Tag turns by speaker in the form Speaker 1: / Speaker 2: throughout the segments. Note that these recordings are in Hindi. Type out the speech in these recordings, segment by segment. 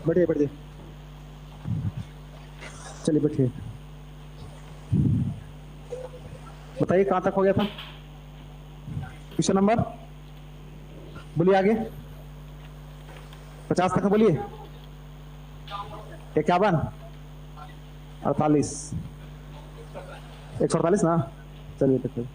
Speaker 1: बैठिए बैठिए, चलिए बैठिए। बताइए कहाँ तक हो गया था क्वेश्चन नंबर, बोलिए आगे। 50 तक बोलिए। 51, 48, 148 ना। चलिए देखिए,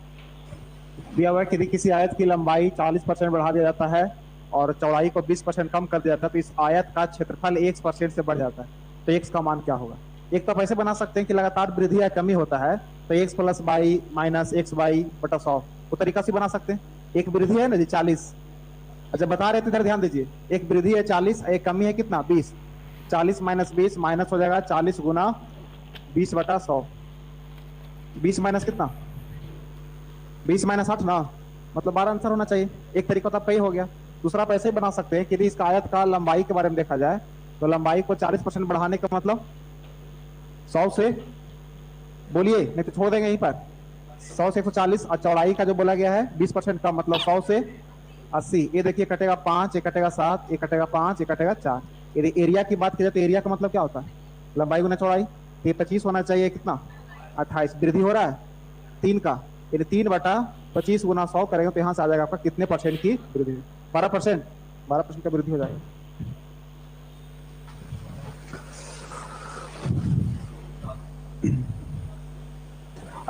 Speaker 1: दिया हुआ है कि यदि किसी आयत की लंबाई 40% बढ़ा दिया जाता है और चौड़ाई को 20% कम कर दिया जाता है तो इस आयत का क्षेत्रफल 1% से बढ़ जाता है, तो एक्स का मान क्या होगा। एक तो आप ऐसे बना सकते हैं कि लगातार वृद्धि या कमी होता है तो x plus by minus x by बटा 100, वो तरीका से बना सकते हैं। एक वृद्धि है ना जी 40, अच्छा बता रहे थे, इधर ध्यान दीजिए। एक वृद्धि है 40, एक कमी है कितना 20, 40 माइनस 20 माइनस हो जाएगा 40 गुना 20 बटा 100। 20 माइनस कितना, 20 माइनस 8 ना, मतलब 12 आंसर होना चाहिए। एक तरीका तो आपका ही हो गया। दूसरा आप ऐसे ही बना सकते हैं कि यदि इसका आयत का लंबाई के बारे में देखा जाए तो लंबाई को 40% बढ़ाने का मतलब 100 से, बोलिए नहीं तो छोड़ देंगे यहीं पर। 100 से 140 और चौड़ाई का जो बोला गया है 20% का मतलब 100 से 80। ये देखिए कटेगा 5, ये कटेगा 7, ये कटेगा 5, ये कटेगा 4। यदि एरिया की बात की जाए तो एरिया का मतलब क्या होता है, लंबाई गुना चौड़ाई। ये 25 होना चाहिए, कितना 28। वृद्धि हो रहा है 3 का, यदि 3/25 गुना 100 करेंगे तो यहाँ से आ जाएगा आपका कितने परसेंट की वृद्धि, 12%। 12% का वृद्धि हो जाएगा।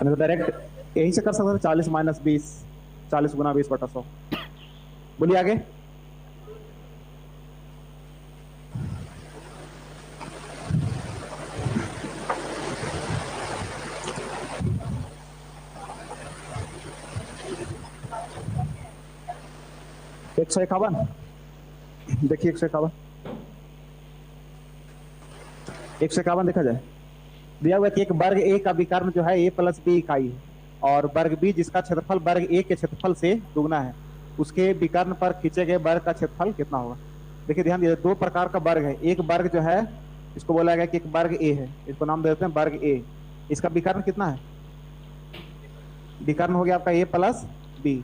Speaker 1: तो डायरेक्ट यही से कर सकते हैं 40 माइनस 20, 40 गुना 20 बटा 100। बोलिए आगे। एक सौ इक्यावन, देखिए 151, 151 देखा जाए। दिया हुआ कि एक वर्ग ए का विकर्ण जो है ए प्लस बी इकाई है और वर्ग बी जिसका क्षेत्रफल वर्ग ए के क्षेत्रफल से दुगना है, उसके विकर्ण पर खींचे गए वर्ग का क्षेत्रफल कितना होगा। देखिए ध्यान दीजिए, दो प्रकार का वर्ग है। एक वर्ग जो है इसको बोला गया कि एक वर्ग ए है, इसको नाम दे देते हैं वर्ग ए। इसका विकर्ण कितना है, विकर्ण हो गया आपका ए प्लस बी।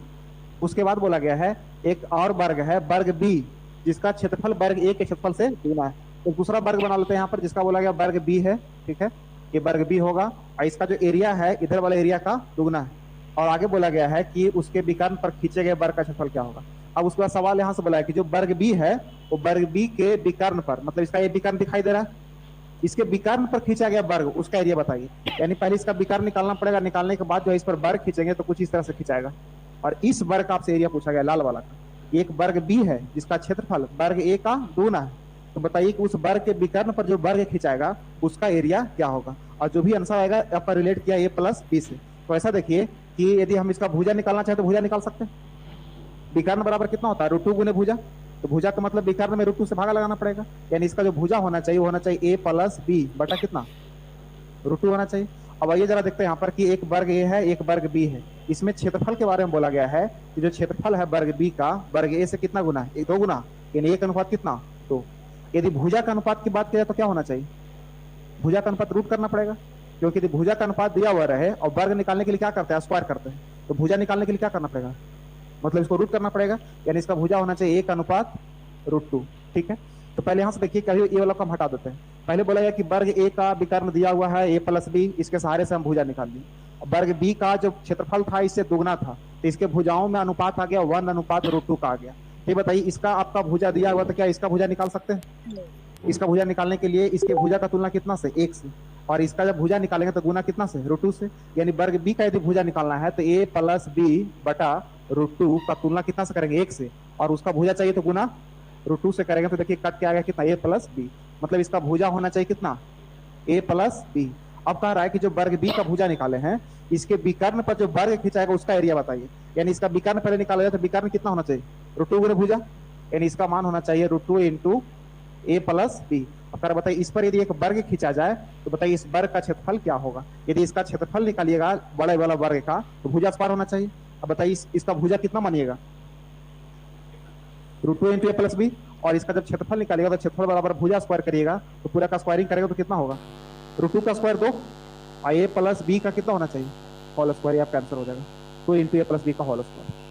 Speaker 1: उसके बाद बोला गया है एक और वर्ग है वर्ग बी जिसका क्षेत्रफल वर्ग ए के क्षेत्रफल से दुगना है। तो दूसरा वर्ग बना लेते हैं यहाँ पर जिसका बोला गया वर्ग बी है, ठीक है, ये वर्ग बी होगा और इसका जो एरिया है इधर वाला एरिया का दुगना है। और आगे बोला गया है कि उसके विकर्ण पर खींचे गए वर्ग का क्षेत्रफल क्या होगा। अब उसके बाद सवाल यहाँ से बोला है कि जो वर्ग बी है वो वर्ग बी के विकर्ण पर, मतलब इसका ये विकर्ण दिखाई दे रहा है, इसके विकर्ण पर खींचा गया वर्ग उसका एरिया बताइए। यानी पहले इसका विकर्ण निकालना पड़ेगा, निकालने के बाद जो है इस पर वर्ग खींचेंगे तो कुछ इस तरह से खिंचाएगा। और इस वर्ग का आपसे एरिया पूछा गया लाल वाला का। एक वर्ग बी है जिसका क्षेत्रफल वर्ग ए का दुगना है, तो बताइए कि उस वर्ग के विकर्ण पर जो वर्ग खिंचाएगा उसका एरिया क्या होगा। और जो भी आंसर आएगा आपका रिलेट किया ए प्लस बी से। तो ऐसा देखिए कि यदि हम इसका भुजा निकालना चाहें तो भुजा निकाल सकते हैं। विकर्ण बराबर कितना होता है, √2 गुने भुजा, तो भुजा का मतलब विकर्ण में √2 से भागा लगाना पड़ेगा। यानी इसका जो भुजा होना चाहिए वो होना चाहिए ए प्लस बी बटा कितना, √2 होना चाहिए। अब आइए जरा देखते हैं यहाँ पर कि एक वर्ग ए है एक वर्ग बी है। इसमें क्षेत्रफल के बारे में बोला गया है कि जो क्षेत्रफल है वर्ग बी का वर्ग ए से कितना गुना है, 2 गुना, यानी एक अनुपात कितना 2। यदि भुजा का अनुपात की बात की जाए तो क्या होना चाहिए, भुजा का अनुपात रूट करना पड़ेगा, क्योंकि यदि भुजा का अनुपात दिया हुआ रहे और वर्ग निकालने के लिए क्या करते हैं स्क्वायर करते हैं, तो भुजा निकालने के लिए क्या करना पड़ेगा, मतलब इसको रूट करना पड़ेगा। यानी इसका भुजा होना चाहिए 1/√2, ठीक है। तो पहले यहाँ से देखिए ये वाला को हम हटा देते हैं। पहले बोला गया कि वर्ग ए का विकर्ण दिया हुआ है ए प्लस बी, इसके सहारे से हम भुजा निकाल ली। वर्ग बी का जो क्षेत्रफल था इससे दुगना था तो इसके भुजाओं में अनुपात आ गया 1/√2 का आ गया। ये बताइए इसका आपका भुजा दिया हुआ तो क्या इसका भुजा निकाल सकते हैं। इसका भुजा निकालने के लिए इसके भुजा का तुलना कितना से 1 से, और इसका जब भुजा निकालेंगे तो गुना कितना से √2 से। यानी वर्ग बी का यदि भुजा निकालना है तो ए प्लस बी बटा √2 का तुलना कितना से करेंगे 1 से, और उसका भुजा चाहिए तो गुना √2 से करेंगे। तो देखिए कट के आ गया कितना ए प्लस बी, मतलब इसका भुजा होना चाहिए कितना ए प्लस बी। अब कह रहा है कि जो वर्ग बी का भुजा निकाले हैं इसके विकर्ण पर जो वर्ग खिंचाएगा उसका एरिया बताइए। यानी इसका विकर्ण पहले निकाला जाए तो विकर्ण कितना होना चाहिए √2 गुने भुजा, यानी इसका मान होना चाहिए √2 इंटू ए प्लस बी। अब बताइए इस पर यदि एक वर्ग खींचा जाए तो बताइए इस वर्ग का क्षेत्रफल क्या होगा। यदि इसका क्षेत्रफल निकालिएगा बड़े वाला वर्ग का तो भुजा स्क्वायर होना चाहिए। अब बताइए इसका भुजा कितना मानिएगा √2 इंटू ए प्लस बी, और इसका जब क्षेत्रफल निकालिएगा तो क्षेत्रफल बराबर भुजा स्क्वायर करिएगा तो पूरा का स्क्वायरिंग करेगा तो कितना होगा √2 का स्क्वायर 2 और ए प्लस बी का कितना होना चाहिए होल स्क्वायर, आपका आंसर हो जाएगा 2 इंटू ए प्लस बी का होल स्क्वायर।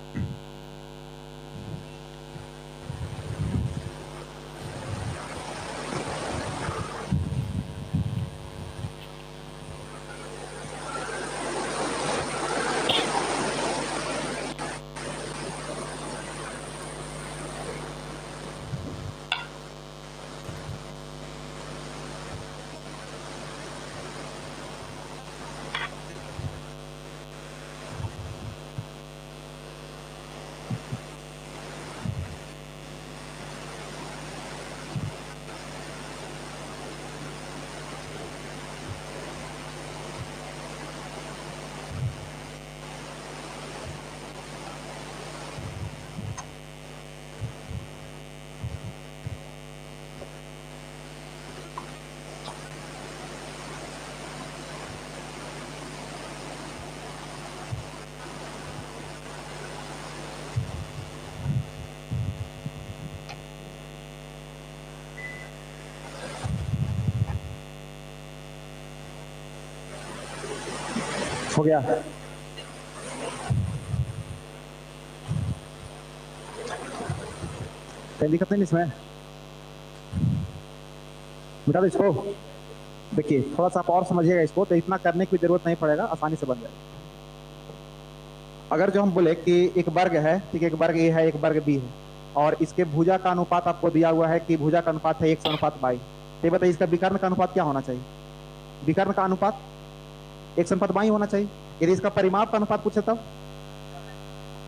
Speaker 1: हो गया। कोई दिक्कत नहीं इसमें, मिटा दो इसको। देखिए थोड़ा सा आप और समझिएगा इसको, तो इतना करने की जरूरत नहीं पड़ेगा, आसानी से बन जाएगा। अगर जो हम बोले कि एक वर्ग है, ठीक है, एक वर्ग ए है, एक वर्ग बी है, और इसके भुजा का अनुपात आपको दिया हुआ है कि भुजा का अनुपात है 1:22, तो बताइए इसका विकर्ण का अनुपात क्या होना चाहिए? विकर्ण का अनुपात 1:22 होना चाहिए। यदि इसका परिमाप का अनुपात पूछे तब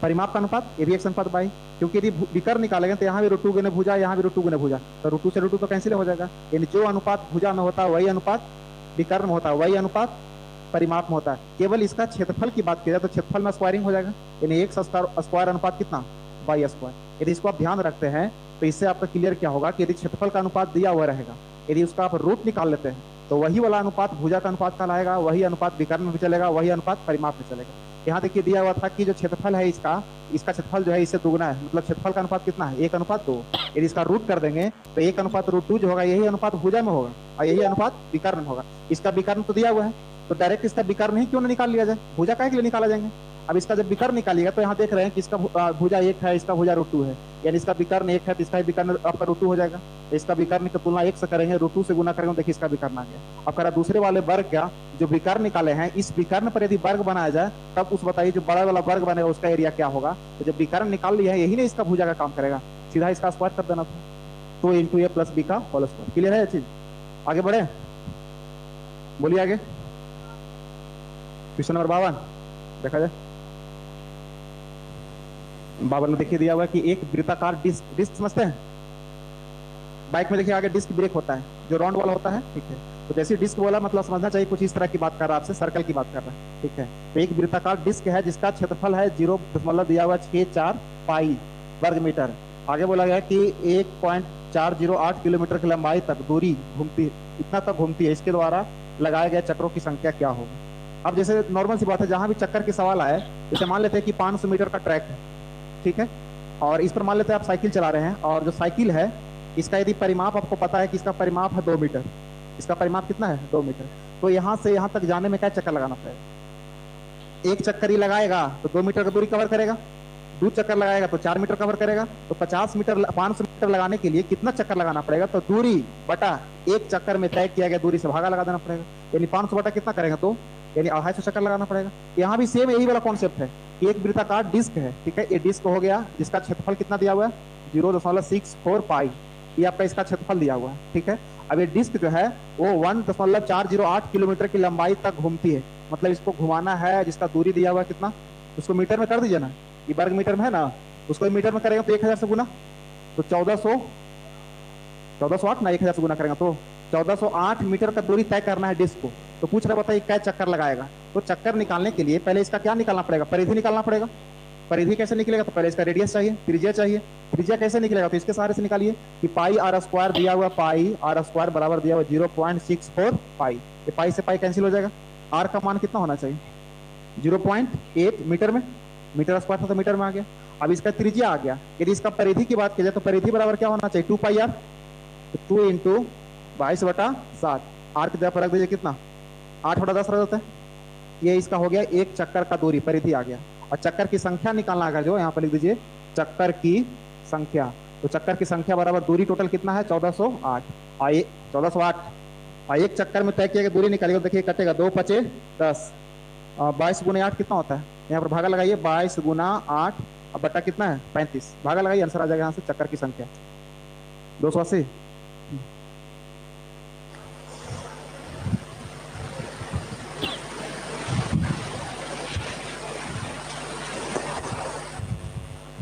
Speaker 1: परिमाप का अनुपात ये भी 1:22, क्योंकि यदि विकर्ण निकालेंगे तो यहाँ भी √2 गुने भुजा, यहाँ भी √2 गुने भुजा, तो √2 से √2 तो कैंसिल हो जाएगा। यानी जो अनुपात भुजा में होता है वही अनुपात विकर्ण में होता है, वही अनुपात परिमाप में होता है। केवल इसका क्षेत्रफल की बात की जाए तो क्षेत्रफल में स्क्वायरिंग हो जाएगा, यानी एक स्क्वायर अनुपात कितना, y स्क्वायर। यदि इसको आप ध्यान रखते हैं तो इससे आपका क्लियर क्या होगा कि यदि क्षेत्रफल का अनुपात दिया हुआ रहेगा, यदि उसका आप रूट निकाल लेते हैं तो वही वाला अनुपात भुजा का अनुपात कहलाएगा, वही अनुपात विकर्ण में भी चलेगा, वही अनुपात परिमाप में चलेगा। यहाँ देखिए दिया हुआ था कि जो क्षेत्रफल है इसका क्षेत्रफल जो है इससे दुगुना है, मतलब क्षेत्रफल का अनुपात कितना है 1:2। यदि इसका रूट कर देंगे तो 1:√2 जो होगा यही अनुपात भुजा में होगा और यही अनुपात विकर्ण में होगा। इसका विकर्ण तो दिया हुआ है, तो डायरेक्ट इसका विकर्ण ही क्यों ना निकाल लिया जाए, भुजा का के लिए निकाला जाएंगे। अब इसका जब विकर्ण निकालिएगा तो यहाँ देख रहे हैं कि इसका भुजा 1 है, इसका भुजा √2 है, यानी इसका विकर्ण 1 है तो इसका विकर्ण आपका √2 हो जाएगा। तो इसका विकर्ण की तुलना 1 से करेंगे, √2 से गुना करेंगे, देखिए इसका विकर्ण आ गया। अब करा दूसरे वाले वर्ग क्या, जो विकर्ण निकाले हैं इस विकर्ण पर यदि वर्ग बनाया जाए तब उस बताइए जो बड़ा वाला वर्ग बनेगा उसका एरिया क्या होगा। तो जब विकर्ण निकाल लिया है यही नहीं इसका भुजा का काम करेगा, सीधा इसका स्क्वायर कर देना था, तो इंटू a + b का होल स्क्वायर। क्लियर है ये चीज? आगे बढ़े, बोलिए आगे। क्वेश्चन नंबर 52 देखा जाए। 52 में देखिए दिया हुआ है कि एक वृत्ताकार डिस्क समझते हैं, बाइक में देखिए आगे डिस्क ब्रेक होता है जो राउंड वाला होता है, ठीक है। तो जैसे डिस्क बोला मतलब समझना चाहिए कुछ इस तरह की बात कर रहा है आपसे, सर्कल की बात कर रहा है, ठीक है। तो एक वृत्ताकार डिस्क है जिसका क्षेत्रफल है 0 दिया हुआ 64 पाई वर्ग मीटर। आगे बोला गया कि 1.408 किलोमीटर की लंबाई तक दूरी घूमती, इतना तक घूमती है, इसके द्वारा लगाए गए चक्रों की संख्या क्या होगी। अब जैसे नॉर्मल सी बात है, जहां भी चक्कर की सवाल आए, जैसे मान लेते हैं कि 500 मीटर का ट्रैक है, ठीक है, और इस पर मान लेते हैं आप साइकिल चला रहे हैं, और जो साइकिल है इसका यदि परिमाप आपको पता है कि इसका परिमाप है 2 मीटर, इसका परिमाप कितना है 2 मीटर, तो यहाँ से यहाँ तक जाने में क्या चक्कर लगाना पड़ेगा? एक चक्कर ही लगाएगा तो 2 मीटर का दूरी कवर करेगा, 2 चक्कर लगाएगा तो 4 मीटर कवर करेगा, तो 500 मीटर लगाने के लिए कितना चक्कर लगाना पड़ेगा? तो दूरी बटा एक चक्कर में तय किया गया दूरी से भागा लगा देना पड़ेगा, यानी 500 बटा कितना करेगा, तो यानी 250 चक्कर लगाना पड़ेगा। यहाँ भी सेम यही वाला कॉन्सेप्ट है कि एक वृत्ताकार डिस्क है, ठीक है, ये डिस्क हो गया जिसका क्षेत्रफल कितना दिया हुआ है 0.64 पाई, ये आपका इसका क्षेत्रफल दिया हुआ है, ठीक है। अब ये डिस्क जो है वो 1.408 किलोमीटर की लंबाई तक घूमती है, मतलब इसको घुमाना है, जिसका दूरी दिया हुआ है कितना, उसको मीटर में कर दीजिए ना, ये वर्ग मीटर में है ना, उसको मीटर में करेंगे तो 1000 से गुना, तो 1408 ना 1000 से गुना करेंगे तो 1408 मीटर का दूरी तय करना है डिस्क को। तो पूछ रहे बताइए क्या चक्कर लगाएगा, तो चक्कर निकालने के लिए पहले इसका क्या निकालना पड़ेगा, परिधि निकालना पड़ेगा। परिधि कैसे निकलेगा, तो पहले इसका रेडियस चाहिए, त्रिज्या चाहिए। त्रिज्या कैसे निकलेगा, तो इसके सहारे से निकालिए कि पाई आर स्क्वायर दिया हुआ, पाई आर स्क्वायर बराबर दिया हुआ 0.64 पाई, ये पाई से पाई कैंसिल हो जाएगा। आर का मान कितना होना चाहिए 0.8 मीटर में, मीटर स्क्वायर था तो मीटर में आ गया। अब इसका त्रिज्या आ गया, यदि इसका परिधि की बात की जाए तो परिधि बराबर क्या होना चाहिए 2 पाई आर, तो 2 × 22/7, आर की जगह पर रख दीजिए कितना 8/10 रह जाता है। ये इसका हो गया एक चक्कर का दूरी, परिधि आ गया। और चक्कर की संख्या निकालना अगर जो यहाँ पर लिख दीजिए चक्कर की संख्या, तो चक्कर की संख्या बराबर दूरी टोटल कितना है 1408, 1408 एक चक्कर में तय किया गया दूरी निकालिएगा, देखिए कटेगा 2 × 5 = 10, 22 × 8 कितना होता है, यहाँ पर भागा लगाइए 22 × 8 अब बटा कितना है 35, भागा लगाइए आंसर आ जाएगा यहाँ से चक्कर की संख्या 280।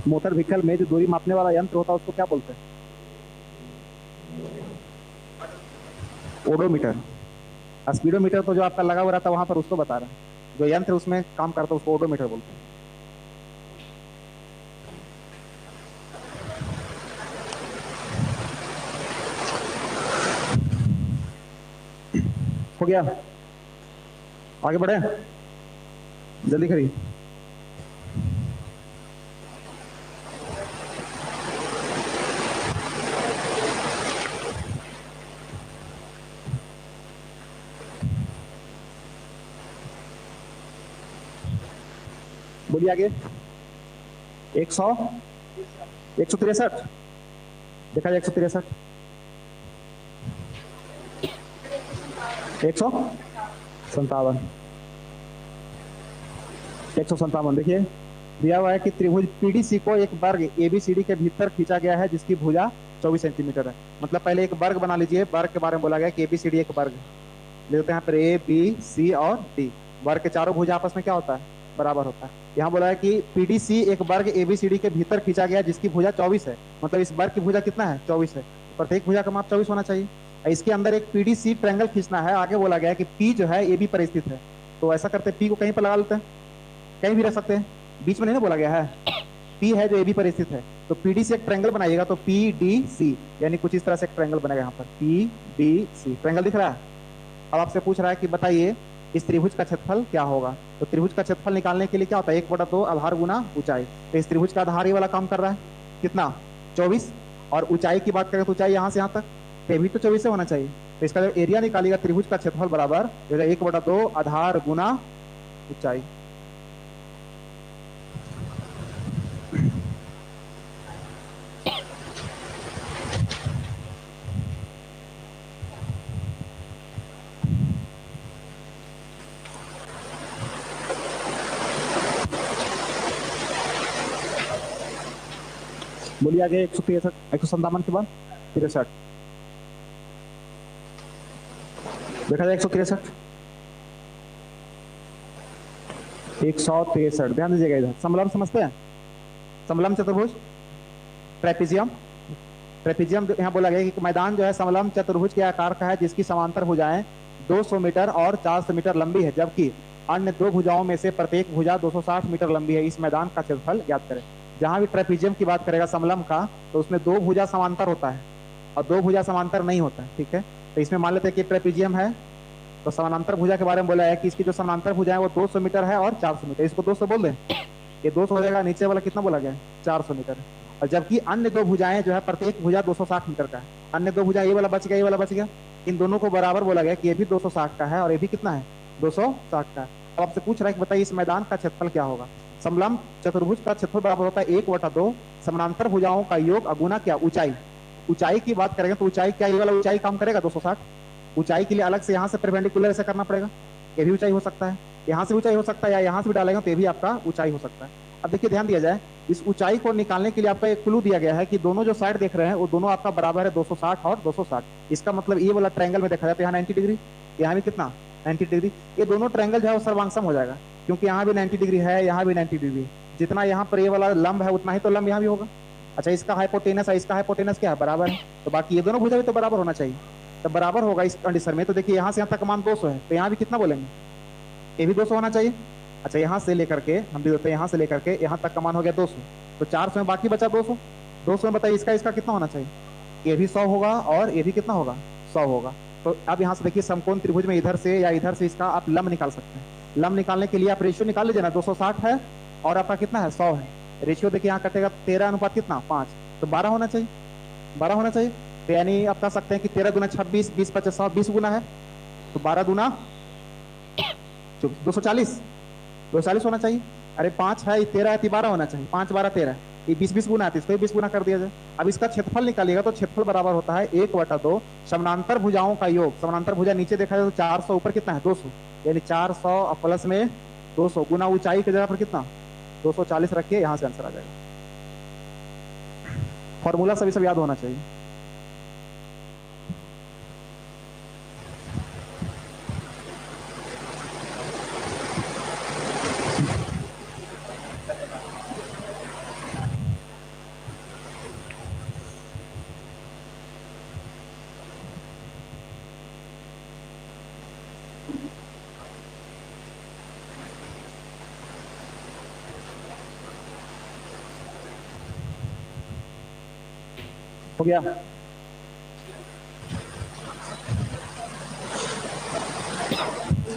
Speaker 1: मोटर व्हीकल में जो दूरी मापने वाला यंत्र होता है उसको क्या बोलते हैं, ओडोमीटर। स्पीडोमीटर तो जो आपका लगा हुआ रहता है वहां पर उसको बता रहा है, जो यंत्र उसमें काम करता है उसको ओडोमीटर बोलते हैं। हो गया, आगे बढ़े, जल्दी करिए। बोलिए आगे। 100 163 देखा जाए 163 157 157 देखिए दिया हुआ है कि त्रिभुज पीडीसी को एक वर्ग एबीसीडी के भीतर खींचा गया है जिसकी भुजा 24 सेंटीमीटर है। मतलब पहले एक वर्ग बना लीजिए, वर्ग के बारे में बोला गया कि एबीसीडी एक वर्ग ले लेते हैं यहाँ पर ए बी सी और डी। वर्ग के चारों भुजा आपस में क्या होता है, बराबर होता है। यहाँ बोला है कि पीडीसी एक वर्ग एबीसीडी के भीतर खींचा गया जिसकी भुजा 24 है। मतलब इस वर्ग की भुजा कितना है, 24 है। प्रत्येक भुजा का माप 24 होना चाहिए। इसके अंदर एक पीडीसी ट्रायंगल खींचना है। आगे बोला गया है कि पी जो है ए बी पर स्थित है। तो ऐसा करते हैं, पी को कहीं पर लगा लेते हैं, कहीं भी रख सकते हैं, बीच में नहीं ना बोला गया है। पी है जो ए बी पर स्थित है, तो पीडी से एक ट्रायंगल बनाइएगा तो पी डी सी, यानी कुछ इस तरह से एक ट्रायंगल बनेगा। यहाँ पर पी डी सी ट्रायंगल दिख रहा है। अब आपसे पूछ रहा है कि बताइए इस त्रिभुज का क्षेत्रफल क्या होगा। तो त्रिभुज का क्षेत्रफल निकालने के लिए क्या होता है, 1/2 आधार गुना ऊंचाई। तो इस त्रिभुज का आधार ये वाला काम कर रहा है कितना, 24। और ऊंचाई की बात करें तो ऊंचाई यहाँ से यहाँ तक, तो भी तो 24 से होना चाहिए। तो इसका जब एरिया निकालिएगा त्रिभुज का क्षेत्रफल बराबर 1/2 आधार गुना ऊंचाई। बोलिए आगे। 163 157 के बाद 63 देखा जाए। 163 163 ध्यान दीजिएगा। इधर समलंब समझते हैं, समलंब चतुर्भुज ट्रेपेजियम। ट्रेपेजियम यहाँ बोला गया कि मैदान जो है समलंब चतुर्भुज के आकार का है जिसकी समांतर भुजाएं 200 मीटर और 400 मीटर लंबी है, जबकि अन्य दो भुजाओं में से प्रत्येक भुजा 260 मीटर लंबी है। इस मैदान का क्षेत्रफल ज्ञात करें। जहां भी ट्रेपेजियम की बात करेगा समलंब का, तो उसमें दो भुजा समांतर होता है और दो भुजा समांतर नहीं होता है। ठीक है, तो इसमें मान लेते हैं कि ट्रेपेजियम है, तो समानांतर भुजा के बारे में बोला है कि इसकी जो समानांतर भुजा है वो 200 मीटर है और 400 मीटर। इसको 200 बोल दें, ये 200 हो जाएगा। नीचे वाला कितना बोला गया है, 400 मीटर। और जबकि अन्य दो भुजाएं जो है प्रत्येक भुजा 260 मीटर का है। अन्य दो भुजा ये वाला बच गया, ये वाला बच गया, इन दोनों को बराबर बोला गया कि ये भी 260 का है और ये भी कितना है, 260 का है। अब आपसे पूछ रहा है कि बताइए इस मैदान का क्षेत्रफल क्या होगा। समलंब चतुर्भुज का क्षेत्रफल बराबर होता है 1/2 समानांतर भुजाओं का योग अगुना क्या ऊंचाई। ऊंचाई की बात करेंगे तो ऊंचाई क्या, ये वाला ऊंचाई काम करेगा 260। ऊंचाई के लिए अलग से यहाँ से परपेंडिकुलर ऐसे करना पड़ेगा, ये भी ऊंचाई हो सकता है, यहाँ से ऊंचाई हो सकता है, या यहाँ से भी डालेंगे तो ये भी आपका ऊंचाई हो सकता है। अब देखिए ध्यान दिया जाए, इस ऊंचाई को निकालने के लिए आपका एक क्लू दिया गया है कि दोनों जो साइड देख रहे हैं वो दोनों आपका बराबर है 260 और 260। इसका मतलब ये वाला ट्रायंगल में देखा जाए तो यहाँ 90 डिग्री, यहाँ भी कितना 90 डिग्री। ये दोनों ट्रायंगल जो है वो सर्वांगसम हो जाएगा, क्योंकि यहाँ भी 90 डिग्री है, यहाँ भी 90 डिग्री। जितना यहाँ पर ये वाला लंब है उतना ही तो लंब यहाँ भी होगा। अच्छा, इसका हाइपोटेनस है, इसका हाइपोटेनस क्या है, बराबर है। तो बाकी ये दोनों भुजा भी तो बराबर होना चाहिए, तो बराबर होगा इस कंडीशन में। तो देखिए यहाँ से यहाँ तक मान 200 है, तो यहाँ भी कितना बोलेंगे, ये भी 200 होना चाहिए। अच्छा, यहाँ से लेकर के हम भी देते हैं, यहाँ से लेकर के यहाँ तक का मान हो गया 200, तो 400 में बाकी बचा 200। 200 में बताइए इसका इसका कितना होना चाहिए, ये भी 100 होगा और ये भी कितना होगा, 100 होगा। तो अब यहाँ से देखिए समकोण त्रिभुज में इधर से या इधर से इसका आप लंब निकाल सकते हैं। लंब निकालने के लिए आप रेशियो निकाल लीजिए ना, 260 है और आपका कितना है, 100 है। रेशियो देखिए यहाँ कटेगा 13 अनुपात कितना 5, तो 12 होना चाहिए, 12 होना चाहिए। तो यानी आप कह सकते हैं कि 13 दूना 26, 20 50 100, 20 गुना है, तो 12 दूना 240, 240 होना चाहिए। अरे 5 है, 13 है, 12 होना चाहिए, 5 12 13, ये 20 गुना है, इसको 20 गुना कर दिया जाए। अब इसका क्षेत्रफल निकालिएगा तो क्षेत्रफल बराबर होता है 1/2 समानांतर भुजाओं का योग। समानांतर भुजा नीचे देखा जाए तो 400, ऊपर कितना है 200, यानी 400 और प्लस में 200 गुना ऊंचाई की जगह पर कितना 240 रखिए, यहां से आंसर आ जाएगा। फॉर्मूला सभी सब याद होना चाहिए। हो गया,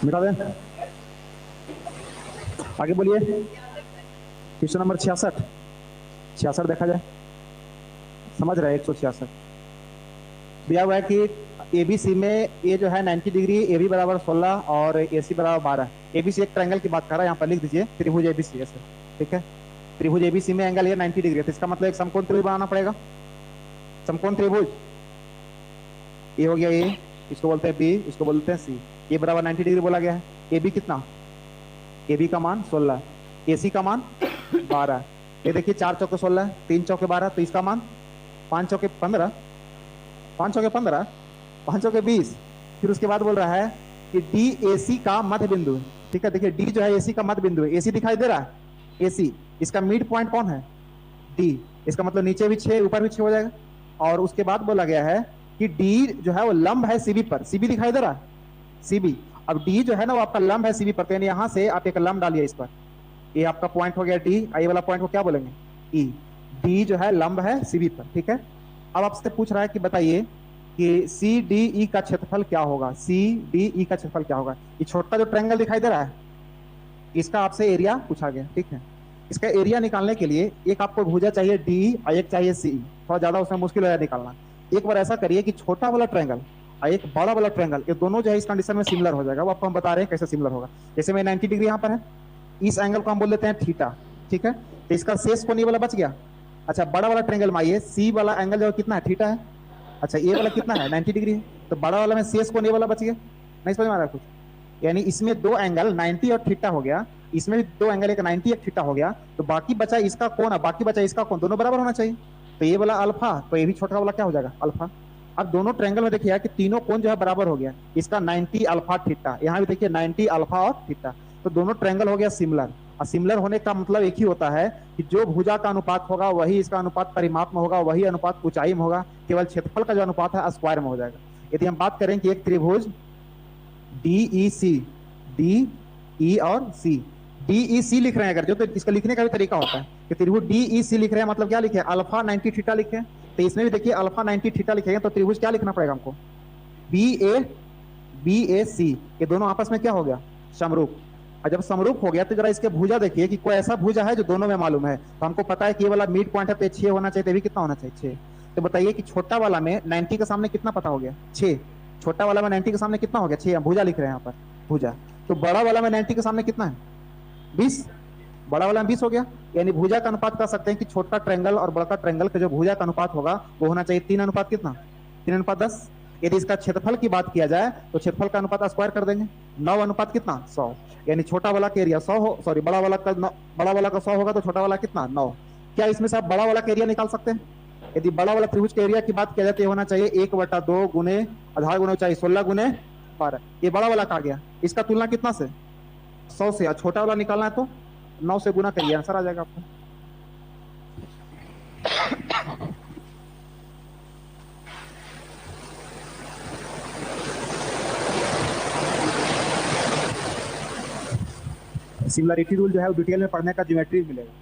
Speaker 1: मिटा दें। आगे बोलिए, क्वेश्चन नंबर 66 देखा जाए, समझ रहे हैं। 166 दिया हुआ है कि एबीसी में ए जो है 90 डिग्री, ए बी बराबर 16 और ए सी बराबर 12। एबीसी एक ट्रायंगल की बात कर रहा है, यहाँ पर लिख दीजिए त्रिभुज एबीसी ऐसे। ठीक है। त्रिभुज एबीसी में एंगल ये 90 डिग्री है, तो इसका मतलब एक समकोण त्रिभुज बनाना पड़ेगा। समकोण त्रिभुज ये हो गया ए, इसको बोलते हैं बी, इसको बोलते हैं सी। ये बराबर 90 डिग्री बोला गया है। ए बी कितना, ए बी का मान 16, ए सी का मान 12। ये देखिए 4 चौके 16, 3 चौके 12, तो इसका मान 5 चौके 15, 5 चौके 15, 5 चौके 20। फिर उसके बाद बोल रहा है कि डी ए सी का मध्य बिंदु है। ठीक है, देखिए डी जो है ए सी का मध्य बिंदु है। ए सी दिखाई दे रहा है, ए सी, इसका मिड पॉइंट कौन है, डी। इसका मतलब नीचे भी 6 ऊपर भी 6 हो जाएगा। और उसके बाद बोला गया है कि डी जो है वो लंब है सीबी पर। सीबी दिखाई दे रहा है, सीबी। अब डी जो है ना वो आपका लंब है सीबी पर, तो यानी यहां से आप एक लंब डालिए इस पर। ये आपका पॉइंट हो गया डी। ये वाला पॉइंट को क्या बोलेंगे, ई। डी जो है लंब है सीबी पर। ठीक है, अब आपसे पूछ रहा है कि बताइए कि सी डी ई का क्षेत्रफल क्या होगा। सी डी ई का क्षेत्रफल क्या होगा। ये छोटा जो ट्रायंगल दिखाई दे रहा है, इसका आपसे एरिया पूछा गया। ठीक है, इसका एरिया निकालने के लिए एक आपको भुजा चाहिए डी और एक चाहिए सी। थोड़ा ज्यादा उसमें मुश्किल हो जाए निकालना। एक बार ऐसा करिए कि छोटा वाला ट्रायंगल और एक बड़ा वाला ट्रायंगल, ये दोनों जो है इस कंडीशन में सिमिलर हो जाएगा। वो आपको हम बता रहे हैं कैसे सिमिलर होगा। जैसे मैं 90 डिग्री यहाँ पर है, इस एंगल को हम बोल देते हैं थीटा। ठीक है, तो इसका शेष कोण ये वाला बच गया। अच्छा, बड़ा वाला ट्रायंगल में आइए, सी वाला एंगल जो कितना है, थीटा है। अच्छा, ये वाला कितना है, 90 डिग्री है। तो बड़ा वाला में शेष कोण ये वाला बच गया। नहीं समझ में आ रहा कुछ, यानी इसमें दो एंगल 90 और थीटा हो गया, इसमें भी दो एंगल, एक 90 एक थीटा हो गया। तो बाकी बचा इसका कोण, बाकी बचा इसका कोण, दोनों बराबर होना चाहिए। तो ये वाला अल्फा, तो ये भी छोटा वाला क्या हो जाएगा, अल्फा। अब दोनों ट्रायंगल में देखिए कि तीनों कोण जो है बराबर हो गया। इसका 90 अल्फा थीटा, यहाँ भी देखिए 90 अल्फा और थीटा। तो दोनों ट्रायंगल हो गया सिमिलर। और सिमिलर होने का मतलब एक ही होता है कि जो भुजा का अनुपात होगा वही इसका अनुपात परिमाप में होगा, वही अनुपात ऊंचाई में होगा। केवल क्षेत्रफल का जो अनुपात है स्क्वायर में हो जाएगा। यदि हम बात करें कि एक त्रिभुज डी ई सी, डी ई और सी, डी ई सी लिख रहे हैं अगर जो, तो इसका लिखने का भी तरीका होता है कि त्रिभुज डी ई सी लिख रहे हैं, मतलब क्या लिखे, अल्फा 90 थीटा लिखे। तो इसमें भी देखिए अल्फा 90 थीटा लिखेंगे, तो त्रिभुज क्या लिखना पड़ेगा हमको, बी ए सी। ये दोनों आपस में क्या हो गया, समरूप। और जब समरूप हो गया तो जरा इसके भुजा देखिए कि कोई ऐसा भुजा है जो दोनों में मालूम है। तो हमको पता है कि ये वाला मिड पॉइंट है, तो 6 होना चाहिए, तो भी कितना होना चाहिए, 6। तो बताइए कि छोटा वाला में 90 के सामने कितना पता हो गया, 6। छोटा वाला में 90 के सामने कितना हो गया, 6। भुजा लिख रहे हैं यहाँ पर, भुजा। तो बड़ा वाला में 90 के सामने कितना है, 20। बड़ा वाला में 20 हो गया। यानी भुजा का अनुपात कर सकते हैं कि छोटा ट्रायंगल और बड़ा ट्रायंगल का जो भुजा का अनुपात होगा वो होना चाहिए 3 अनुपात कितना, 3 अनुपात 10। यदि इसका क्षेत्रफल की बात किया जाए तो क्षेत्रफल का अनुपात स्क्वायर कर देंगे, 9 अनुपात कितना, 100। यानी छोटा वाला का एरिया 100 हो, सॉरी बड़ा वाला का 100 होगा, तो छोटा वाला कितना, 9। क्या इसमें से आप बड़ा वाला का एरिया निकाल सकते हैं। यदि बड़ा वाला त्रिभुज के एरिया की बात किया जाए तो होना चाहिए 1/2 गुने आधार गुना ऊंचाई 16 गुने 12। ये बड़ा वाला का गया। इसका तुलना कितना से, 100 से। छोटा वाला निकालना है तो 9 से गुना करिए, आंसर आ जाएगा आपको। सिमिलरिटी रूल जो है वो डिटेल में पढ़ने का ज्योमेट्री मिलेगा।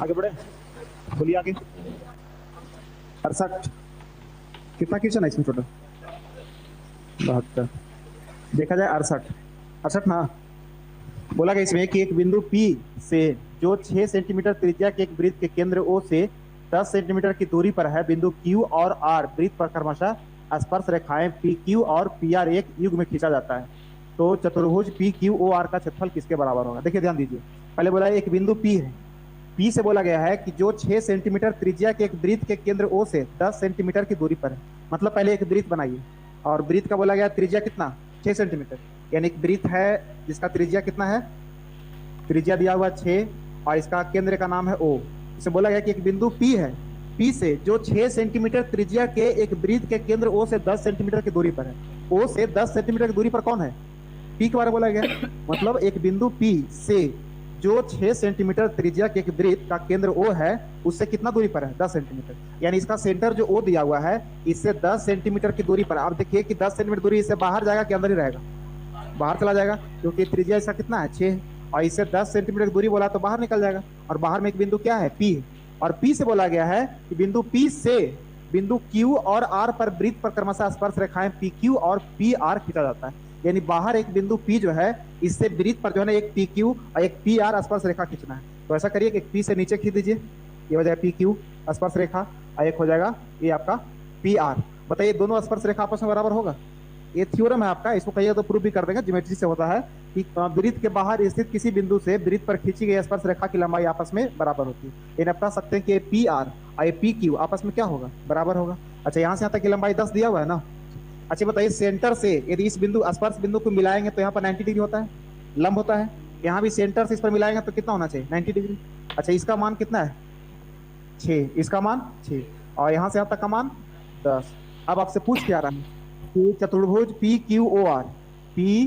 Speaker 1: आगे बढ़े, बोलिए आगे। 68, कितना क्वेश्चन है इसमें टोटल, 72। देखा जाए 68 ना। बोला गया इसमें कि एक बिंदु P से जो 6 सेंटीमीटर त्रिज्या के एक वृत्त के केंद्र O से 10 सेंटीमीटर की दूरी पर है, बिंदु Q और R वृत्त पर क्रमशः स्पर्श रेखाएं PQ और PR एक युग में खींचा जाता है। तो चतुर्भुज PQOR का क्षेत्रफल किसके बराबर होगा। देखिए ध्यान दीजिए, पहले बोला एक बिंदु P है, पी से बोला गया है कि जो 6 सेंटीमीटर त्रिज्या के एक वृत्त के केंद्र ओ से 10 सेंटीमीटर की दूरी पर है। मतलब पहले एक वृत्त बनाइए, और वृत्त का बोला गया त्रिज्या कितना, 6 सेंटीमीटर। यानी एक वृत्त है जिसका त्रिज्या कितना है, त्रिज्या दिया हुआ 6, और इसका केंद्र का नाम है ओ। इसे बोला गया कि एक बिंदु पी है, पी से जो 6 सेंटीमीटर त्रिज्या के एक वृत्त के केंद्र ओ से 10 सेंटीमीटर की दूरी पर है। ओ से 10 सेंटीमीटर की दूरी पर कौन है, पी के बारे में बोला गया। मतलब एक बिंदु पी से जो 6 सेंटीमीटर त्रिज्या के एक वृत्त का केंद्र ओ है, उससे कितना दूरी पर है, 10 सेंटीमीटर। यानी इसका सेंटर जो ओ दिया हुआ है, इससे 10 सेंटीमीटर की दूरी पर। आप देखिए कि 10 सेंटीमीटर दूरी इससे बाहर जाएगा कि अंदर ही रहेगा, बाहर चला जाएगा, क्योंकि त्रिज्या इसका कितना है, 6, और इससे 10 सेंटीमीटर की दूरी बोला तो बाहर निकल जाएगा। और बाहर में एक बिंदु क्या है, पी। और पी से बोला गया है कि बिंदु पी से बिंदु क्यू और आर पर वृत्त पर क्रमशः स्पर्श रेखाएं पी क्यू और पी आर खींचा जाता है। यानी बाहर एक बिंदु पी जो है, इससे वृत्त पर जो है ना एक पी क्यू और एक पी आर स्पर्श रेखा खींचना है। तो ऐसा करिए कि पी से नीचे खींच दीजिए, ये हो जाएगा पी क्यू स्पर्श रेखा, और एक हो जाएगा ये आपका पी आर। बताइए दोनों स्पर्श रेखा आपस में बराबर होगा? ये थ्योरम है आपका, इसको कहिए तो प्रूफ भी कर देंगे, ज्योमेट्री से होता है कि वृत्त के बाहर स्थित किसी बिंदु से वृत्त पर खींची गई स्पर्श रेखा की लंबाई आपस में बराबर होती है। यानी आप कह सकते हैं कि पी आर और ये पी क्यू आपस में क्या होगा, बराबर होगा। अच्छा, यहाँ से यहाँ तक की लंबाई 10 दिया हुआ है ना। अच्छा बताइए, सेंटर से यदि इस बिंदु स्पर्श बिंदु को मिलाएंगे तो यहाँ पर 90 डिग्री होता है, लंब होता है। यहाँ भी सेंटर से इस पर मिलाएंगे तो कितना होना चाहिए, 90 डिग्री। अच्छा, इसका मान कितना है, 6, इसका मान 6, और यहाँ से यहाँ तक का मान 10। अब आपसे पूछ क्या रहा है कि चतुर्भुज P Q O R, P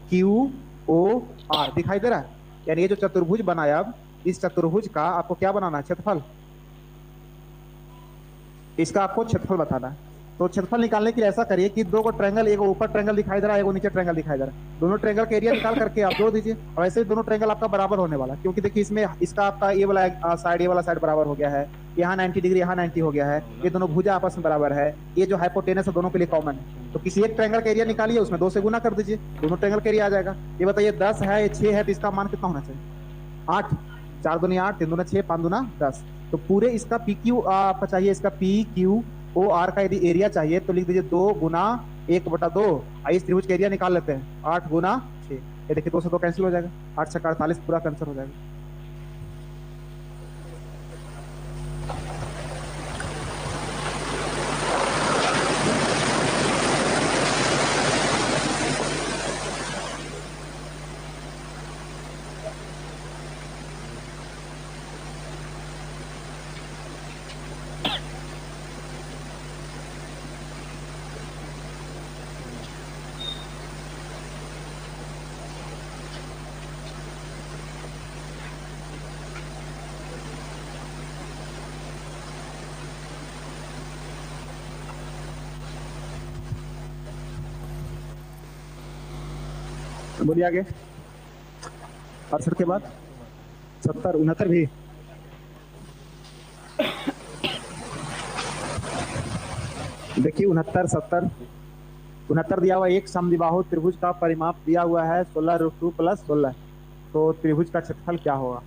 Speaker 1: Q O R दिखाई दे रहा है। यानी ये जो चतुर्भुज बनाया, अब इस चतुर्भुज का आपको क्या बनाना है, क्षेत्रफल। इसका आपको क्षेत्रफल बताना है। तो क्षेत्रफल निकालने के लिए ऐसा करिए कि दो को ट्रायंगल, एक ऊपर ट्रायंगल दिखाई दे रहा है, एक नीचे ट्रायंगल दिखाई दे रहा है, दोनों ट्रायंगल का एरिया निकाल करके आप जोड़ दीजिए। और ऐसे दोनों ट्रायंगल आपका बराबर होने वाला है, क्योंकि देखिए इसमें इसका आपका ये वाला साइड, ये वाला साइड बराबर हो गया है, यहाँ 90 डिग्री, यहाँ 90 हो गया है, ये दोनों भुजा आपस में बराबर है, ये जो हाइपोटेनस है दोनों के लिए कॉमन है। तो किसी एक ट्रायंगल का एरिया निकालिए, उसमें 2 से गुना कर दीजिए, दोनों ट्रायंगल का एरिया आ जाएगा। ये बताइए 10 है, ये 6 है, तो इसका मान कितना होना चाहिए, 8, 4 दूनी 8, 3 दूना 6, 5 दूना 10। तो पूरे इसका पी क्यू आपको चाहिए, इसका पी क्यू ओ आर का यदि एरिया चाहिए तो लिख दीजिए 2 गुना 1/2। आइए इस त्रिभुज का एरिया निकाल लेते हैं, 8 गुना 6। ये देखिए 2 से 2 कैंसिल हो जाएगा, 8 से 48 पूरा कैंसिल हो जाएगा। बोलिए आगे। 68 के बाद 70, 69 भी। देखिए 69, 70, 69 दिया हुआ। एक समद्विबाहु त्रिभुज का परिमाप दिया हुआ है 16√2 + 16। तो त्रिभुज का क्षेत्रफल क्या होगा?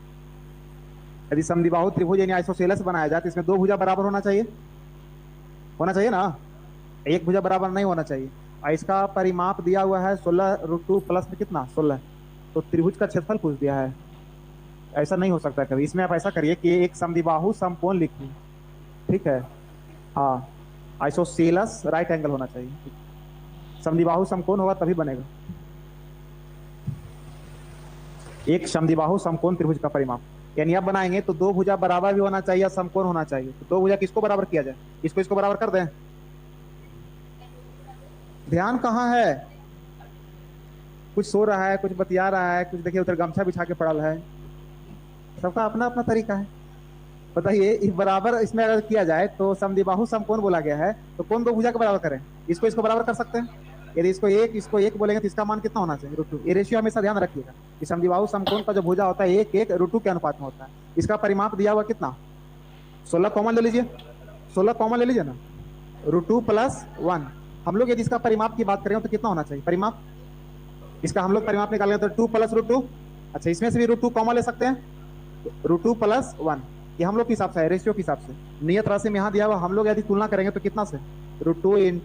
Speaker 1: यदि समद्विबाहु त्रिभुज यानी आइसोसेलेस बनाया जाए तो इसमें 2 भुजा बराबर होना चाहिए ना, एक भुजा बराबर नहीं होना चाहिए। और इसका परिमाप दिया हुआ है 16√2 प्लस में कितना, 16। तो त्रिभुज का क्षेत्रफल पूछ दिया है, ऐसा नहीं हो सकता कभी। इसमें आप ऐसा करिए कि एक समद्विबाहु समकोण लिखिए, ठीक है। हाँ, आइसोसेलेस राइट एंगल होना चाहिए, समद्विबाहु समकोण होगा तभी बनेगा। एक समद्विबाहु समकोण त्रिभुज का परिमाप, यानी अब बनाएंगे तो 2 भुजा बराबर भी होना चाहिए, समकोण होना चाहिए। तो 2 भुजा किसको बराबर किया जाए, इसको बराबर कर दें। ध्यान कहाँ है, कुछ सो रहा है, कुछ बतिया रहा है, कुछ देखिए उधर गमछा बिछा के पड़ा है। सबका अपना अपना तरीका है। बताइए इस बराबर इसमें अगर किया जाए तो समद्विबाहु समकोण बोला गया है, तो कौन 2 भुजा के बराबर करें, इसको बराबर कर सकते हैं। यदि इसको एक बोलेंगे तो इसका मान कितना होना चाहिए, √2। ये रेशियो हमेशा ध्यान रखिएगा कि समद्विबाहु समकोण का जो भुजा होता है 1 √2 के अनुपात में होता है। इसका परिमाप दिया हुआ कितना, 16 कॉमन ले लीजिए, 16 कॉमन ले लीजिए ना, √2 + 1। हम लोग यदि इसका परिमाप की बात करें तो कितना होना चाहिए परिमाप, इसका हम लोग परिमाप निकालेंगे तो 2 + √2। अच्छा, इसमें से भी √2 कॉमन ले सकते हैं, √2 + 1। ये हम लोग के हिसाब से है, रेशियो के हिसाब से। नियत राशि में यहाँ दिया हुआ, हम लोग यदि तुलना करेंगे तो कितना से, √2 ×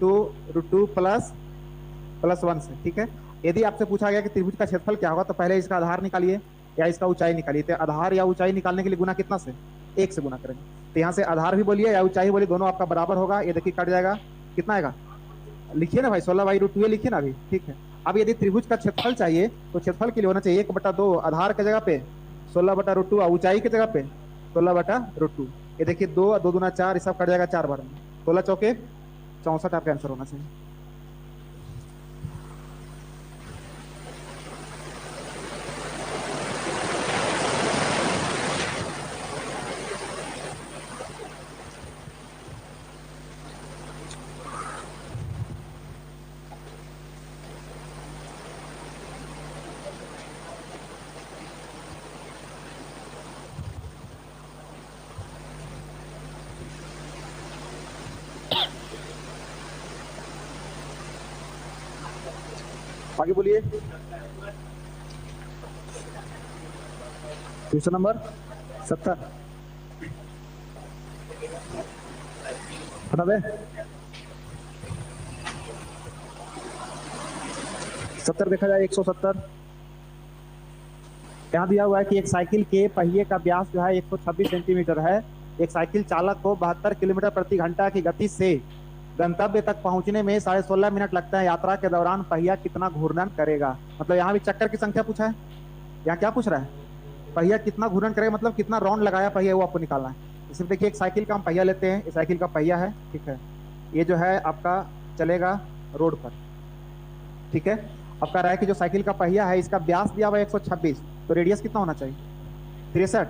Speaker 1: √2 + 1 से, ठीक है। यदि आपसे पूछा गया कि त्रिभुज का क्षेत्रफल क्या होगा तो पहले इसका आधार निकालिए, या इसका ऊंचाई निकालिए। तो आधार या ऊंचाई निकालने के लिए गुना कितना से? 1 से गुना करेंगे। तो यहाँ से आधार भी बोलिए या ऊंचाई बोलिए, दोनों आपका बराबर होगा। ये देखिए कट जाएगा, कितना आएगा? लिखिए ना भाई, 16/√2 लिखिए ना अभी, ठीक है। अब यदि त्रिभुज का क्षेत्रफल चाहिए तो क्षेत्रफल के लिए होना चाहिए 1/2 आधार की जगह पे 16/√2 और ऊंचाई की जगह पे 16/√2। ये देखिए 2 2 दूना 4, सब कट जाएगा 4 बार में। 16 चौके 64 आपका आंसर होना चाहिए। आगे बोलिए। क्वेश्चन नंबर 70 बता दे। 70 देखा जाए 170। यहाँ दिया हुआ है कि एक साइकिल के पहिए का व्यास जो है 126 सेंटीमीटर है। एक साइकिल चालक को 72 किलोमीटर प्रति घंटा की गति से गंतव्य तक पहुंचने में 16.5 मिनट लगता है। यात्रा के दौरान पहिया कितना घूर्णन करेगा? मतलब यहाँ भी चक्कर की संख्या पूछा है। यहाँ क्या पूछ रहा है? पहिया कितना घूर्णन करेगा, मतलब कितना राउंड लगाया पहिया, वो आपको निकालना है। तो सिर्फ देखिए एक साइकिल का हम पहिया लेते हैं, इस साइकिल का पहिया है, ठीक है। ये जो है आपका चलेगा रोड पर, ठीक है। अब कह रहा है कि जो साइकिल का पहिया है इसका व्यास दिया हुआ 126, तो रेडियस कितना होना चाहिए? 63,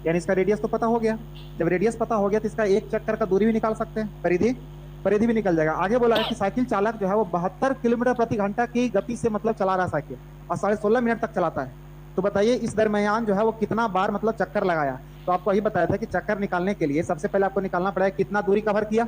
Speaker 1: यानी इसका रेडियस तो पता हो गया। जब रेडियस पता हो गया तो इसका एक चक्कर का दूरी भी निकाल सकते हैं, परिधि परिधि भी निकल जाएगा। आगे बोला है कि साइकिल चालक जो है वो 72 किलोमीटर प्रति घंटा की गति से मतलब चला रहा है साइकिल, और 16.5 मिनट तक चलाता है। तो बताइए इस दरमियान जो है वो कितना बार मतलब चक्कर लगाया। तो आपको यही बताया था कि चक्कर निकालने के लिए सबसे पहले आपको निकालना पड़ेगा कितना दूरी कवर किया,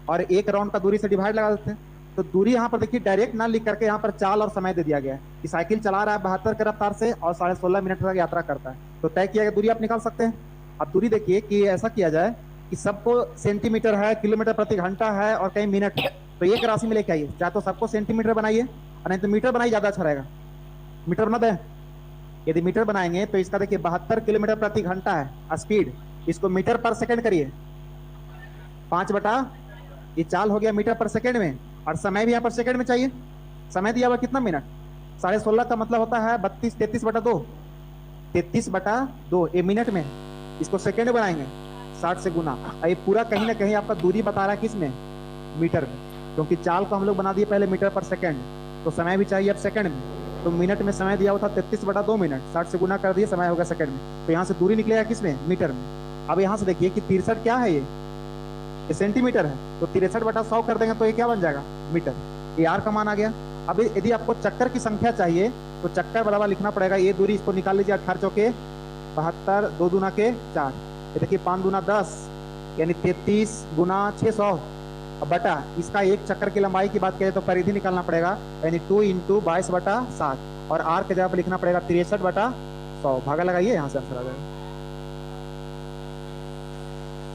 Speaker 1: और एक राउंड का दूरी से डिवाइड लगा देते हैं। तो दूरी यहाँ पर देखिए डायरेक्ट ना लिख करके यहाँ पर चाल और समय दे दिया गया है कि साइकिल चला रहा है 72 की रफ्तार से और 16.5 मिनट तक यात्रा करता है। तो तय किया गया दूरी आप निकाल सकते हैं। अब दूरी देखिए कि ऐसा किया जाए कि सबको सेंटीमीटर है, किलोमीटर प्रति घंटा है और कहीं मिनट है, तो एक राशि में लेके आइए। चाहे तो सबको सेंटीमीटर बनाइए और नहीं तो मीटर बनाइए, ज्यादा अच्छा रहेगा। मीटर बना दें। यदि मीटर बनाएंगे तो इसका देखिए 72 किलोमीटर प्रति घंटा है स्पीड, इसको मीटर पर सेकंड करिए, 5 बटा ये चाल हो गया मीटर पर सेकंड में, और समय भी यहाँ पर सेकंड में चाहिए। समय दिया हुआ कितना मिनट? 16.5 का मतलब होता है 33/2, 33/2 ये मिनट में, इसको सेकंड बनाएंगे 60 से गुना। ये पूरा कहीं ना कहीं आपका दूरी बता रहा है किस में? मीटर में, क्योंकि चाल को हम लोग बना दिए पहले मीटर पर सेकंड, तो समय भी चाहिए अब सेकंड में। तो मिनट में समय दिया हुआ था 33/2 मिनट, 60 से गुना कर दिए, समय होगा सेकंड में। तो यहाँ से दूरी निकलेगा किस में? मीटर में। अब यहाँ से देखिए कि 63 क्या है, ये सेंटीमीटर है, तो 63/100 कर देंगे तो ये क्या बन जाएगा? मीटर। ये आर का मान आ गया। अब यदि आपको चक्कर की संख्या चाहिए तो चक्कर बराबर लिखना पड़ेगा, ये दूरी इसको निकाल लीजिए, 18 चौके 72, 2 दूना के 4, ये देखिए 5 दूना 10, यानी 33 गुना 600 बटा इसका एक चक्कर की लंबाई की बात करें तो परिधि निकालना पड़ेगा, यानी 2 × 22/7, और आर के जगह पर लिखना पड़ेगा 63/100। भागा लगाइए, यहाँ से आंसर आ जाएगा।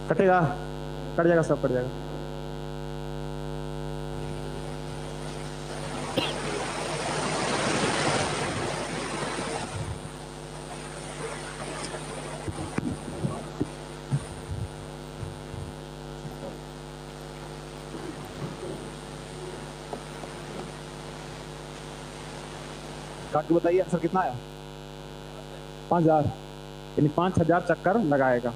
Speaker 1: कटेगा, कट जाएगा, सब कट जाएगा। काट के बताइए आंसर कितना आया? 5000, यानी 5000 चक्कर लगाएगा।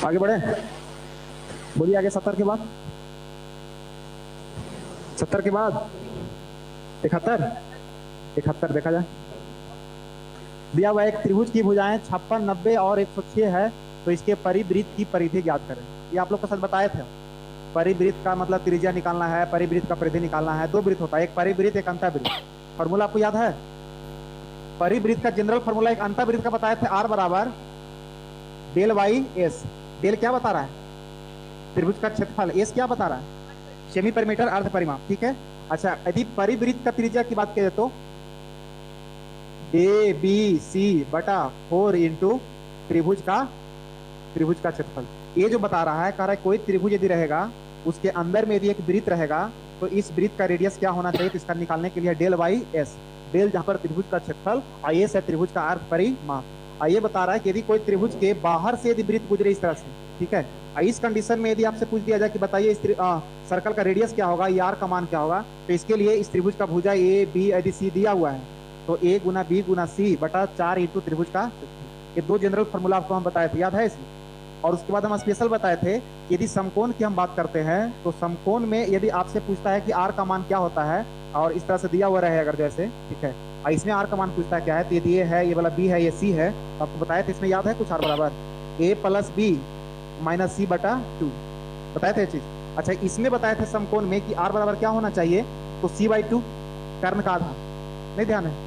Speaker 1: आगे बढ़े, बोलिए आगे। 70 के बाद, 70 के बाद 71, 71 देखा जाए। दिया हुआ एक त्रिभुज की भुजाएं 56, 90 और 106 है, तो इसके परिवृत्त की परिधि ज्ञात करें। ये आप लोग को सच बताए थे। परिवृत्त का मतलब त्रिज्या निकालना है, परिवृत्त का परिधि निकालना है। 2 वृत्त होता है, एक परिवृत्त एक अंतःवृत्त। फॉर्मूला आपको याद है? परिवृत्त का जनरल फॉर्मूला एक अंतःवृत्त का बताए थे, आर बराबर डेल वाई एस। डेल क्या बता रहा है? त्रिभुज का क्षेत्रफल। एस क्या बता रहा है? सेमी परिमीटर अर्ध परिमाप, ठीक है। अच्छा, यदि परिवृत्त का त्रिज्या की बात करें तो ए बी सी बटा 4 इंटू त्रिभुज का क्षेत्रफल। ये जो बता रहा है, कह रहा है कोई त्रिभुज यदि रहेगा उसके अंदर में यदि एक वृत्त रहेगा तो इस वृत्त का रेडियस क्या होना चाहिए, तो इसका निकालने के लिए डेल बाई एस। डेल जहां पर त्रिभुज का क्षेत्रफल और एस है त्रिभुज का अर्ध परिमाप। ये बता रहा है कि यदि कोई त्रिभुज के बाहर से यदि वृत्त गुजरे इस तरह से, ठीक है, इस कंडीशन में यदि आपसे पूछ दिया जाए कि बताइए इस सर्कल का रेडियस क्या होगा, आर का मान क्या होगा, तो इसके लिए इस त्रिभुज का भुजा ए बी यदि सी दिया हुआ है तो ए गुना बी गुना सी बटा 4 इंटू त्रिभुज का, ये दो जनरल फॉर्मूला आपको हम बताए थे, याद है इसमें। और उसके बाद हम स्पेशल बताए थे यदि समकोण की हम बात करते हैं तो समकोण में यदि आपसे पूछता है कि आर का मान क्या होता है और इस तरह से दिया हुआ रहे अगर जैसे, ठीक है, और इसमें आर का मान पूछता है क्या है, तो यदि ये है, ये वाला बी है, ये सी है, तो आपको बताया था इसमें, याद है कुछ आर बराबर ए प्लस बी माइनस सी बटा 2, बताए थे ये चीज। अच्छा, इसमें बताए थे समकोण में कि आर बराबर क्या होना चाहिए, तो सी बाई 2 कर्ण का आधा, नहीं ध्यान है।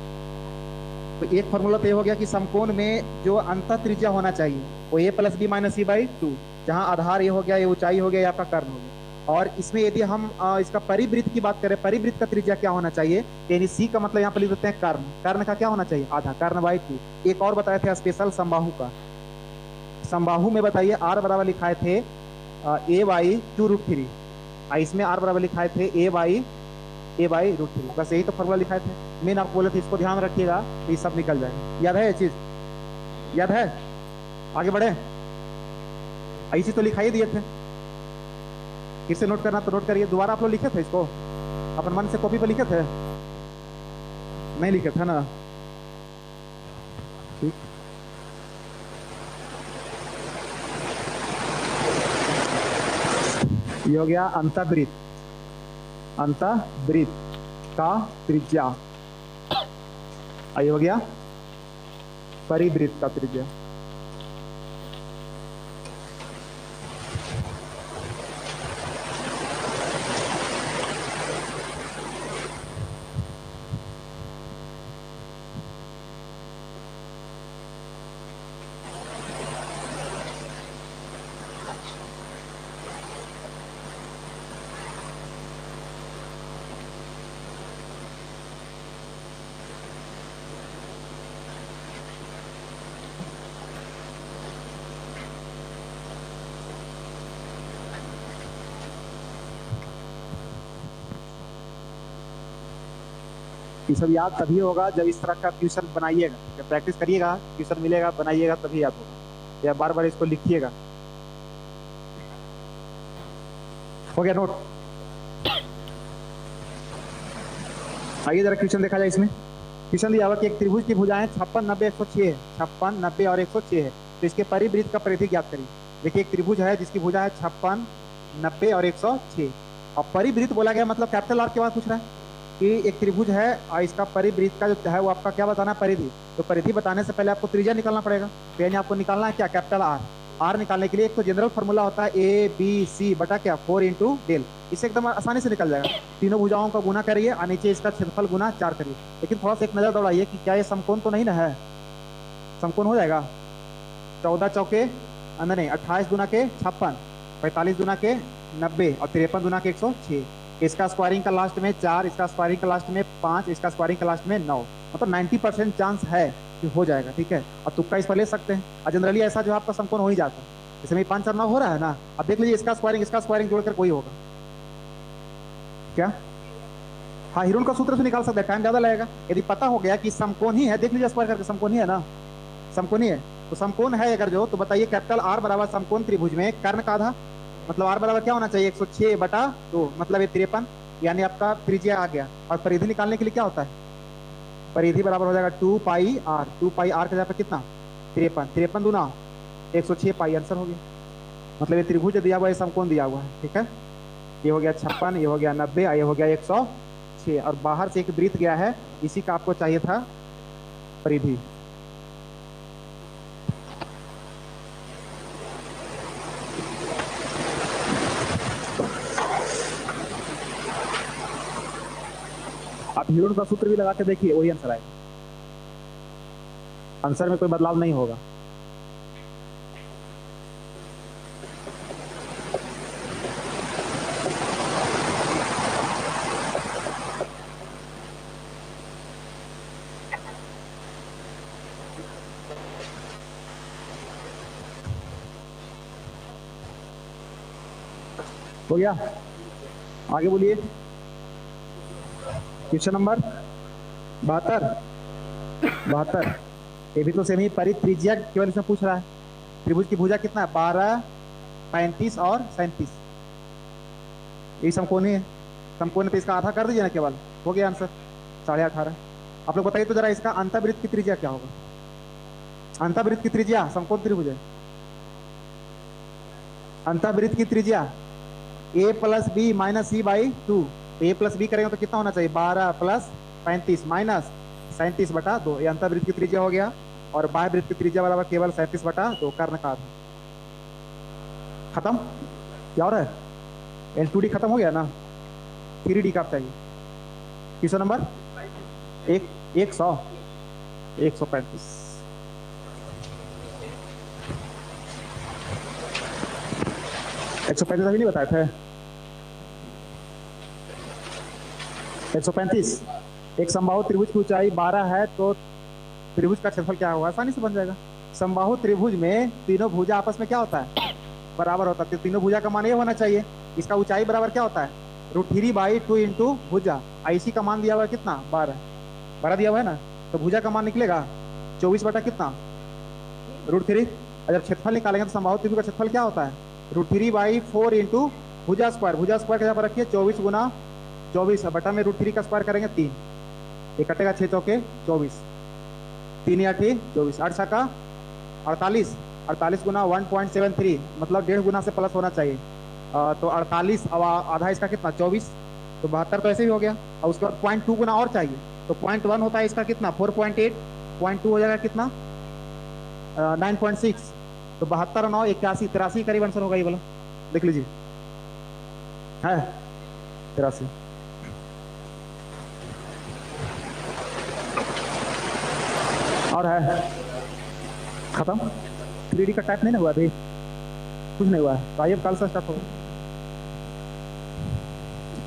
Speaker 1: तो एक फॉर्मूला तो ये हो गया कि समकोण में जो अंतः त्रिज्या होना चाहिए वो A plus B minus C by 2, जहां आधार ये हो गया, ये ऊंचाई हो गया, ये आपका कर्ण हो गया। और इसमें यदि हम इसका परिवृत्त की बात करें, परिवृत्त का त्रिज्या क्या होना चाहिए, यानी सी का मतलब यहाँ पर लिख देते हैं कर्ण, कर्ण का क्या होना चाहिए, आधा, कर्ण बाई 2। एक और बताए थे स्पेशल समबाहु का, समबाहु में बताइए आर बराबर लिखाए थे ए बाई 2√3, इसमें आर बराबर लिखाए थे ए बाई √3, बस यही तो फॉर्मूला लिखाए थे। मैंने आपको बोले थे इसको ध्यान रखिएगा तो ये सब निकल जाएगा। याद है ये चीज, याद है, आगे बढ़े, ऐसी तो लिखाई दिए थे, फिर से नोट करना तो नोट करिए। दोबारा आप लोग लिखे थे इसको अपन मन से कॉपी पर लिखे थे, नहीं लिखे थे ना, ठीक। ये हो गया अंतःवृत्त, अंतःवृत्त का त्रिज्या, ये हो गया परिवृत्त का त्रिज्या। ये सब याद तभी होगा जब इस तरह का क्वेश्चन बनाइएगा, जब प्रैक्टिस करिएगा, क्वेश्चन मिलेगा बनाइएगा तभी याद होगा, या बार बार इसको लिखिएगा। हो गया नोट। आइए जरा क्वेश्चन देखा जाए। इसमें क्वेश्चन दिया हुआ कि एक त्रिभुज की भुजाएं 56, 90, 106 है, 56, 90 और 106 है, तो इसके परिवृत्त का परिधि ज्ञात करिए। देखिए एक त्रिभुज है जिसकी भुजा है 56, 90 और 106, और परिवृत्त बोला गया मतलब कैपिटल आर के बाद पूछ रहा है कि एक त्रिभुज है और इसका परिवृत्त का जो है वो आपका क्या बताना है, परिधि। तो परिधि बताने से पहले आपको त्रिज्या निकालना पड़ेगा, तो यानी आपको निकालना है क्या, कैपिटल आर। आर निकालने के लिए एक तो जनरल फॉर्मूला होता है ए बी सी बटा क्या 4 इंटू डेल, इससे एकदम आसानी से निकल जाएगा। तीनों भुजाओं का गुना करिए और नीचे इसका क्षेत्रफल गुना 4 करिए। लेकिन थोड़ा सा एक नजर दौड़ाइए कि क्या ये समकोण तो नहीं ना है, समकोण हो जाएगा। 14 चौके नहीं 28 दुना के 56, 45 दुना के 90 और 53 दुना के 106। इसका स्क्वायरिंग का लास्ट में 4, इसका स्क्वायरिंग का लास्ट में 5, इसका स्क्वायरिंग का लास्ट में 9, मतलब 90% चांस है कि हो जाएगा, ठीक है। और तुक्का इस पर ले सकते हैं, और जनरली ऐसा जो आपका समकोण हो ही जाता है। जैसे में 5 और 9 हो रहा है ना, अब देख लीजिए इसका स्क्वायरिंग जोड़कर कोई होगा क्या। हाँ, हिरून का सूत्र से निकाल सकते हैं, टाइम ज्यादा लगेगा। यदि पता हो गया कि समकोण ही है, देख लीजिए स्क्वायर करके, समकोण ही है ना, समकोण ही है, तो समकोण है अगर जो, तो बताइए कैपिटल आर बराबर समकोण त्रिभुज में कर्ण का आधा, मतलब आर बराबर क्या होना चाहिए 106 बटा 2, मतलब ये 53, यानी आपका त्रिज्या आ गया। और परिधि निकालने के लिए क्या होता है, परिधि बराबर हो जाएगा 2 पाई आर, 2 पाई आर के जगह पर कितना 53, 53 दूना 106 पाई, आंसर हो गया। मतलब ये त्रिभुज दिया हुआ है, समकोण दिया हुआ है, ठीक है। ये हो गया 56, ये हो गया 90, ये हो गया 106, और बाहर से एक वृत्त गया है, इसी का आपको चाहिए था परिधि। आप हिरून का सूत्र भी लगा के देखिए, वही आंसर आएगा, आंसर में कोई बदलाव नहीं होगा। हो गया, आगे बोलिए। Question number 72। 72, ये भी तो सेम ही परित्रिज्या केवल इसमें पूछ रहा है। त्रिभुज की भुजा कितना है? 12, 35 और 37। ये समकोणीय है। समकोणीय तो इसका आधा कर दीजिए ना केवल, हो गया आंसर 18.5। आप लोग बताइए तो जरा, इसका अंतःवृत्त की त्रिज्या क्या होगा? अंतःवृत्त की त्रिज्या समकोण त्रिभुज है, अंतःवृत्त की त्रिज्या a plus B minus C by 2। A plus B करेंगे तो कितना होना चाहिए? 12 प्लस 35 माइनस 37/2, ये अंतःवृत्त की त्रिज्या हो गया। और बाह्य वृत्त की त्रिज्या बराबर केवल 37/2 कर्ण का आधा। खत्म? क्या हो रहा है? L2D खत्म हो गया ना, 3D का चाहिए। Question number 135। 135 अभी नहीं बताए थे? 135, एक समबाहु त्रिभुज की ऊंचाई 12 है तो त्रिभुज का क्षेत्रफल क्या होगा? आसानी से बन जाएगा। समबाहु त्रिभुज में तीनों भुजा आपस में क्या होता है? बराबर होता है। तीनों भुजा का मान ये होना चाहिए, इसका ऊंचाई बराबर क्या होता है? √3/2 इंटू भुजा। आईसी का मान दिया हुआ है कितना? 12 दिया हुआ है ना, तो भुजा का मान निकलेगा 24 बटा कितना? √3। जब क्षेत्रफल निकालेंगे तो समबाहु त्रिभुज का क्षेत्रफल क्या होता है? √3/4 इंटू भुजा स्क्वायर। भुजा स्क्वायर के यहाँ पर रखिए 24 गुना 24 बटा में √3 का स्क्वायर करेंगे 3, ये कटेगा 6 चौके 24, 3 या 24, 8 छक्का 48, 48 गुना 1.73 मतलब 1.5 गुना से प्लस होना चाहिए। तो 48 आधा इसका कितना? 24, तो 72 तो ऐसे ही हो गया। और उसके बाद 0.2 गुना और चाहिए, तो 0.1 होता है इसका कितना? 4.8, 0.2 हो जाएगा कितना? 9.6। तो 72 और 9 81, 83 करीब आंसर होगा ये वाला, देख लीजिए है 83। और है खत्म। 3D का टाइप नहीं ना हुआ अभी, कुछ नहीं हुआ है, तो आइए कल से स्टार्ट होगा।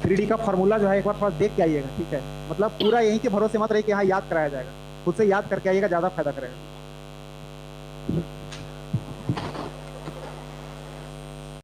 Speaker 1: 3D का फॉर्मूला जो है एक बार थोड़ा देख के आइएगा, ठीक है? मतलब पूरा यहीं के भरोसे मत रहिए कि हाँ याद कराया जाएगा, खुद से याद करके आइएगा, ज्यादा फायदा करेगा।